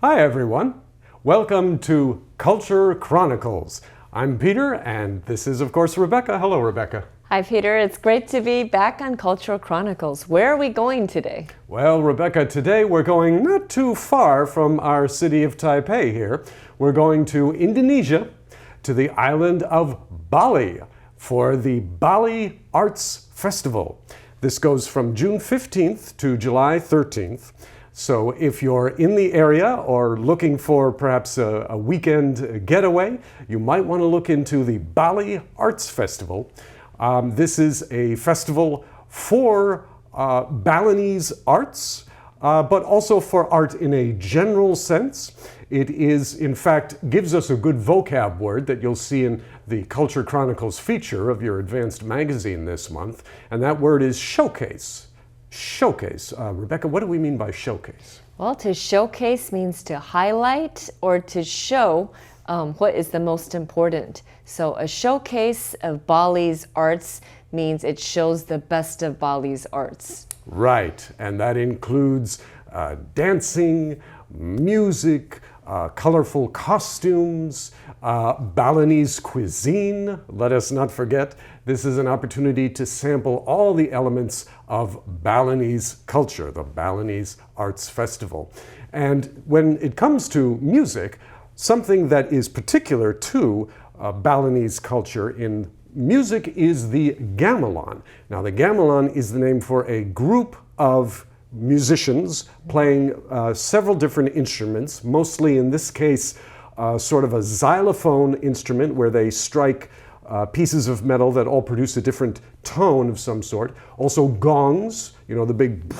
Hi everyone. Welcome to Culture Chronicles. I'm Peter and this is of course Rebecca. Hello Rebecca. Hi Peter, it's great to be back on Cultural Chronicles. Where are we going today? Well Rebecca, today we're going not too far from our city of Taipei here. We're going to Indonesia, to the island of Bali for the Bali Arts Festival. This goes from June 15th to July 13th. So if you're in the area or looking for perhaps a weekend getaway, you might want to look into the Bali Arts Festival. This is a festival for Balinese arts, but also for art in a general sense. It is, in fact, gives us a good vocab word that you'll see in the Culture Chronicles feature of your advanced magazine this month, and that word is showcase. Showcase. Rebecca, what do we mean by showcase? Well, to showcase means to highlight or to show what is the most important. So a showcase of Bali's arts means it shows the best of Bali's arts. Right, and that includes dancing, music, colorful costumes, Balinese cuisine. Let us not forget, this is an opportunity to sample all the elements of Balinese culture, the Balinese Arts Festival. And when it comes to music, something that is particular to Balinese culture in music is the gamelan. Now, the gamelan is the name for a group of musicians playing several different instruments, mostly in this case sort of a xylophone instrument where they strike pieces of metal that all produce a different tone of some sort. Also gongs, you know, the big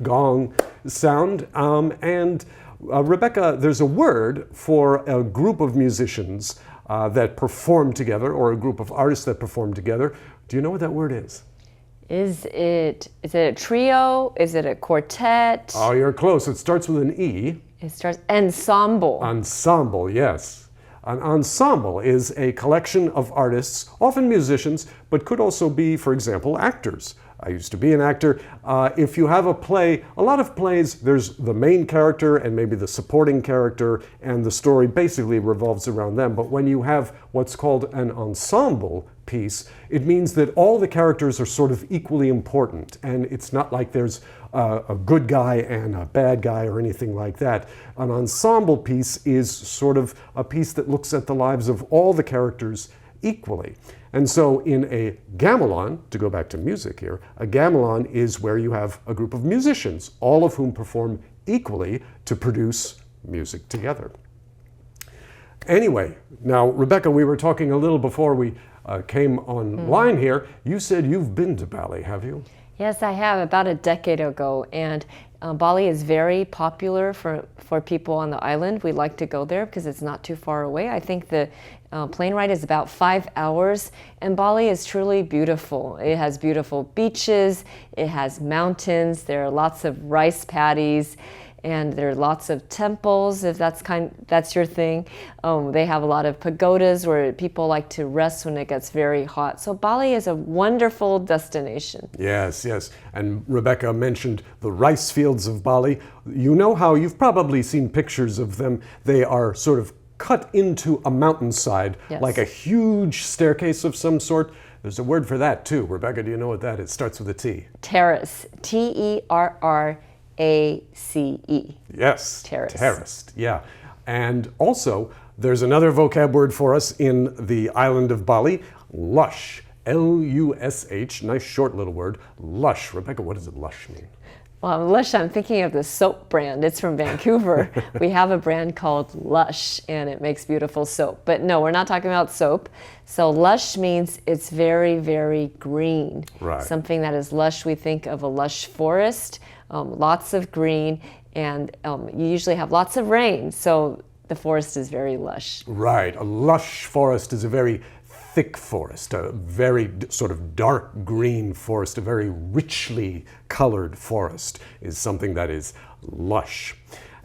gong sound. And Rebecca, there's a word for a group of musicians that perform together, or a group of artists that perform together. Do you know what that word is? Is it a trio? Is it a quartet? Oh, you're close. It starts with an E. It starts ensemble. Ensemble, yes. An ensemble is a collection of artists, often musicians, but could also be, for example, actors. I used to be an actor. If you have a play, a lot of plays, there's the main character and maybe the supporting character, and the story basically revolves around them. But when you have what's called an ensemble piece, it means that all the characters are sort of equally important, and it's not like there's a good guy and a bad guy or anything like that. An ensemble piece is sort of a piece that looks at the lives of all the characters equally. And so in a gamelan, to go back to music here, a gamelan is where you have a group of musicians, all of whom perform equally to produce music together. Anyway, now Rebecca, we were talking a little before we came online here. You said you've been to Bali, have you? Yes, I have, about a decade ago, and Bali is very popular for people on the island. We like to go there because it's not too far away. I think the plane ride is about 5 hours, and Bali is truly beautiful. It has beautiful beaches, it has mountains, there are lots of rice paddies, and there are lots of temples, if that's your thing. They have a lot of pagodas where people like to rest when it gets very hot. So Bali is a wonderful destination. Yes, yes. And Rebecca mentioned the rice fields of Bali. You know how you've probably seen pictures of them. They are sort of cut into a mountainside, yes, like a huge staircase of some sort. There's a word for that too. Rebecca, do you know what that is? It starts with a T. Terrace. Terrace. Yes, terrace. Terraced, yeah. And also, there's another vocab word for us in the island of Bali, lush. L-U-S-H, nice short little word, lush. Rebecca, what does lush mean? Well, Lush, I'm thinking of the soap brand. It's from Vancouver. We have a brand called Lush, and it makes beautiful soap. But no, we're not talking about soap. So lush means it's very, very green. Right. Something that is lush, we think of a lush forest, lots of green, and you usually have lots of rain. So the forest is very lush. Right. A lush forest is a very thick forest, a very sort of dark green forest, a very richly colored forest is something that is lush.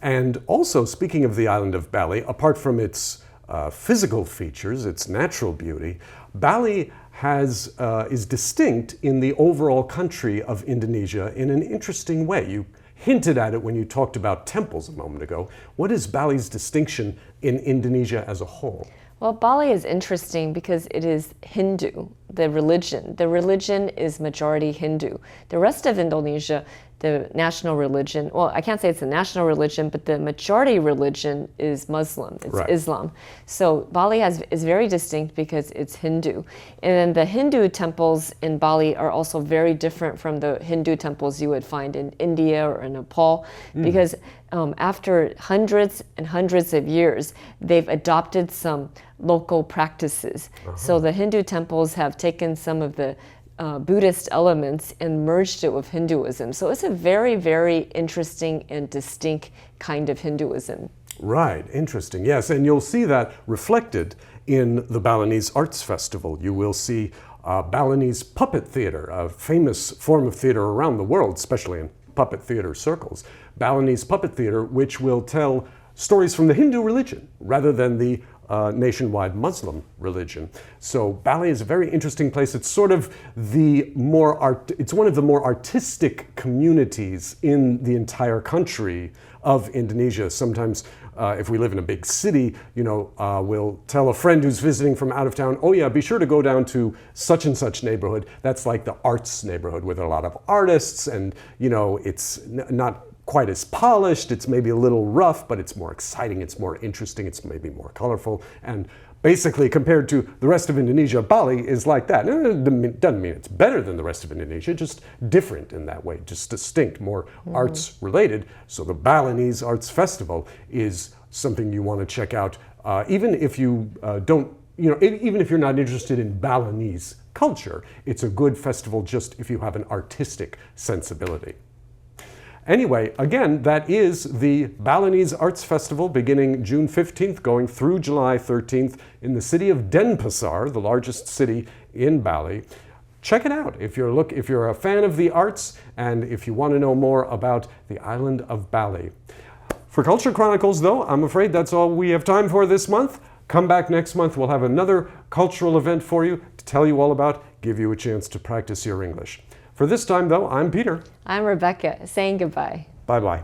And also, speaking of the island of Bali, apart from its physical features, its natural beauty, Bali is distinct in the overall country of Indonesia in an interesting way. You hinted at it when you talked about temples a moment ago. What is Bali's distinction in Indonesia as a whole? Well, Bali is interesting because it is Hindu, the religion. The religion is majority Hindu. The rest of Indonesia, the national religion, well, I can't say it's the national religion, but the majority religion is Muslim, it's right. Islam. So Bali is very distinct because it's Hindu. And then the Hindu temples in Bali are also very different from the Hindu temples you would find in India or in Nepal, because after hundreds and hundreds of years, they've adopted some local practices. So the Hindu temples have taken some of the Buddhist elements and merged it with Hinduism. So it's a very, very interesting and distinct kind of Hinduism. Right, interesting. Yes, and you'll see that reflected in the Balinese Arts Festival. You will see Balinese puppet theater, a famous form of theater around the world, especially in puppet theater circles. Balinese puppet theater, which will tell stories from the Hindu religion rather than the nationwide Muslim religion. So Bali is a very interesting place. It's sort of it's one of the more artistic communities in the entire country of Indonesia. Sometimes if we live in a big city, we'll tell a friend who's visiting from out of town, oh yeah, be sure to go down to such and such neighborhood. That's like the arts neighborhood with a lot of artists, and it's not quite as polished, it's maybe a little rough, but it's more exciting, it's more interesting, it's maybe more colorful. And basically, compared to the rest of Indonesia, Bali is like that. It doesn't mean it's better than the rest of Indonesia, just different in that way, just distinct, more arts related. So the Balinese Arts Festival is something you want to check out, even if you even if you're not interested in Balinese culture. It's a good festival just if you have an artistic sensibility. Anyway, again, that is the Balinese Arts Festival beginning June 15th, going through July 13th in the city of Denpasar, the largest city in Bali. Check it out if you're a fan of the arts and if you want to know more about the island of Bali. For Culture Chronicles, though, I'm afraid that's all we have time for this month. Come back next month. We'll have another cultural event for you to tell you all about, give you a chance to practice your English. For this time, though, I'm Peter. I'm Rebecca, saying goodbye. Bye-bye.